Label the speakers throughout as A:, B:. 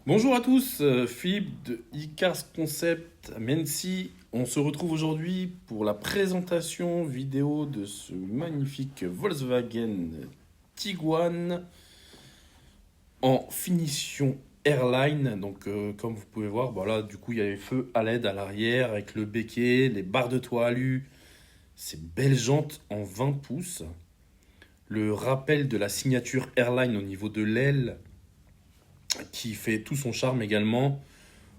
A: Bonjour à tous, Philippe de iCars Concept à Mency. On se retrouve aujourd'hui pour la présentation vidéo de ce magnifique Volkswagen Tiguan en finition Airline. Comme vous pouvez voir, voilà, du coup, il y a les feux à LED à l'arrière avec le béquet, les barres de toit alu, ces belles jantes en 20 pouces, le rappel de la signature Airline au niveau de l'aile qui fait tout son charme également.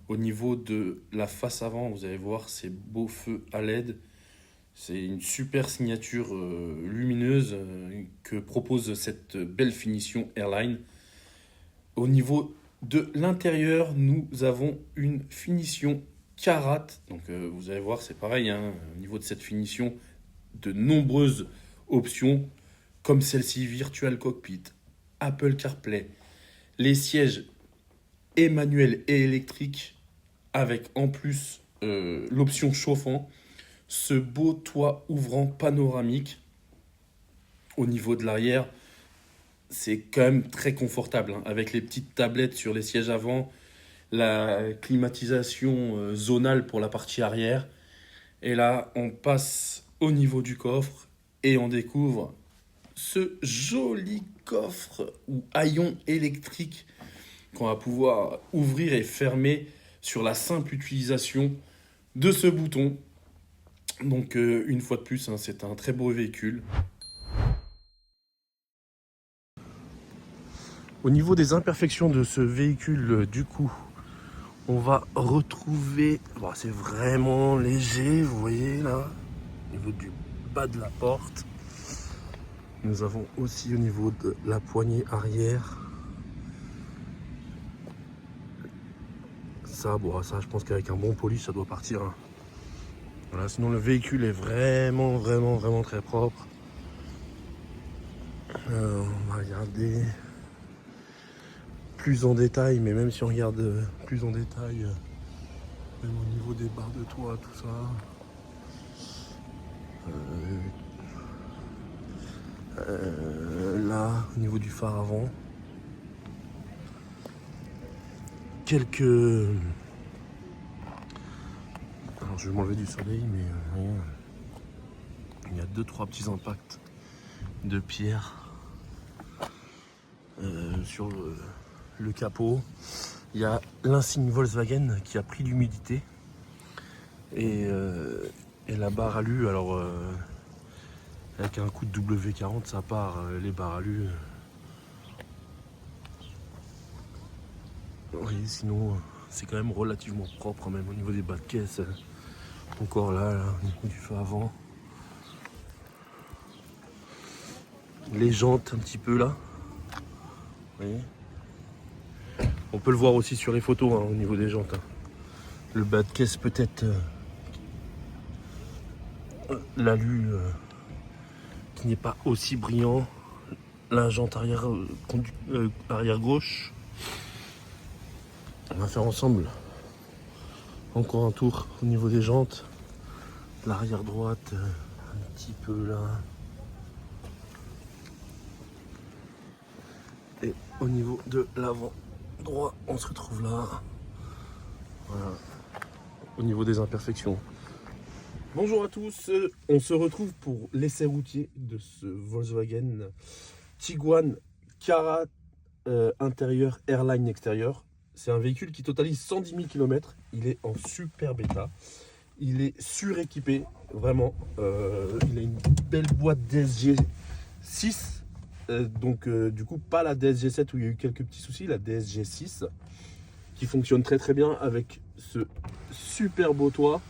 A: Au niveau de la face avant, vous allez voir ces beaux feux à LED. C'est une super signature lumineuse que propose cette belle finition Airline. Au niveau de l'intérieur, nous avons une finition Karat. Vous allez voir, c'est pareil, hein, au niveau de cette finition, de nombreuses options comme celle-ci, Virtual Cockpit, Apple CarPlay, les sièges et manuels et électriques avec en plus l'option chauffant, ce beau toit ouvrant panoramique au niveau de l'arrière, c'est quand même très confortable, hein, avec les petites tablettes sur les sièges avant, la climatisation zonale pour la partie arrière. Et là, on passe au niveau du coffre et on découvre ce joli coffre ou haillon électrique qu'on va pouvoir ouvrir et fermer sur la simple utilisation de ce bouton. Une fois de plus, hein, c'est un très beau véhicule. Au niveau des imperfections de ce véhicule, du coup, on va retrouver... Bon, c'est vraiment léger, vous voyez là, au niveau du bas de la porte. Nous avons aussi au niveau de la poignée arrière. Ça, je pense qu'avec un bon polish, ça doit partir, hein. Voilà, sinon le véhicule est vraiment très propre. On va regarder plus en détail, mais même si on regarde plus en détail, même au niveau des barres de toit, tout ça. Là, au niveau du phare avant, quelques... Alors je vais m'enlever du soleil, mais il y a 2-3 petits impacts de pierre sur le capot. Il y a l'insigne Volkswagen qui a pris l'humidité et la barre alu, alors avec un coup de W40 ça part, les barres alu. Oui, sinon c'est quand même relativement propre, même au niveau des bas de caisse. Encore là, au niveau du feu avant. Les jantes un petit peu là. Vous voyez, on peut le voir aussi sur les photos, hein, au niveau des jantes, hein. Le bas de caisse peut-être l'alu qui n'est pas aussi brillant. La jante arrière, arrière gauche. On va faire ensemble encore un tour au niveau des jantes. L'arrière droite, un petit peu là. Et au niveau de l'avant droit, on se retrouve là. Voilà. Au niveau des imperfections. Bonjour à tous, on se retrouve pour l'essai routier de ce Volkswagen Tiguan Karat intérieur Airline extérieur. C'est un véhicule qui totalise 110 000 km, il est en super état, il est suréquipé, vraiment. Il a une belle boîte DSG 6, du coup pas la DSG 7 où il y a eu quelques petits soucis, la DSG 6 qui fonctionne très bien avec ce super beau toit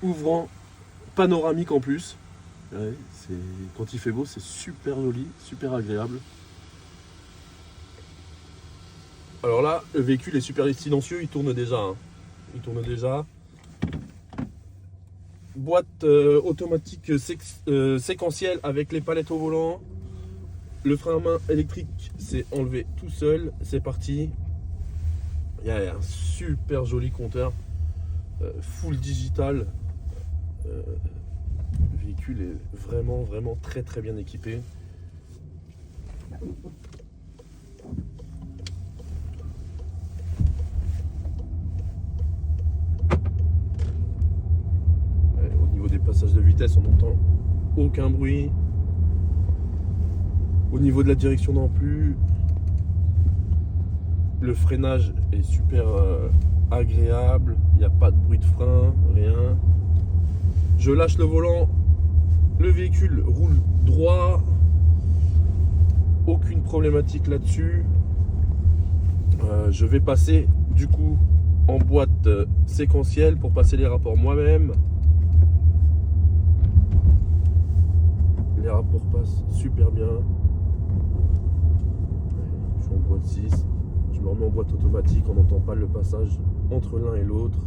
A: ouvrant panoramique en plus. Ouais, quand il fait beau, c'est super joli, super agréable. Alors là, le véhicule est super silencieux, il tourne déjà, hein. Il tourne déjà. Boîte automatique séquentielle avec les palettes au volant. Le frein à main électrique s'est enlevé tout seul. C'est parti. Il y a un super joli compteur. Full digital. Le véhicule est vraiment très bien équipé.
B: vitesse, on n'entend aucun bruit. Au niveau de la direction non plus. Le freinage est super agréable. Il n'y a pas de bruit de frein, rien. Je lâche le volant. Le véhicule roule droit. Aucune problématique là-dessus. Je vais passer du coup en boîte séquentielle pour passer les rapports moi-même. Les rapports passent super bien. Je suis en boîte 6. Je me remets en boîte automatique, on n'entend pas le passage entre l'un et l'autre.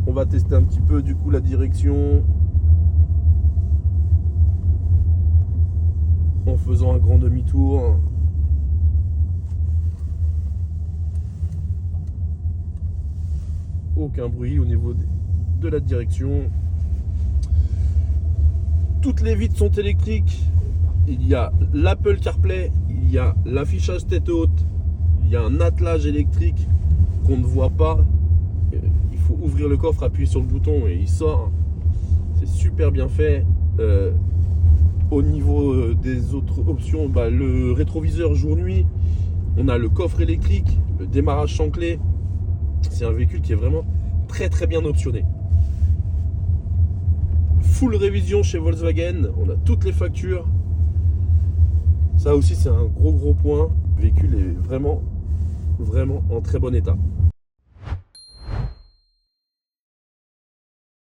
B: On va tester un petit peu du coup la direction en faisant un grand demi-tour. Aucun bruit au niveau de la direction. Toutes les vitres sont électriques. Il y a l'Apple CarPlay, il y a l'affichage tête haute, il y a un attelage électrique qu'on ne voit pas. Il faut ouvrir le coffre, appuyer sur le bouton et il sort. C'est super bien fait. Au niveau des autres options, le rétroviseur jour-nuit, on a le coffre électrique, le démarrage sans clé. C'est un véhicule qui est vraiment très très bien optionné. Full révision chez Volkswagen, on a toutes les factures. Ça aussi c'est un gros point. Le véhicule est vraiment en très bon état.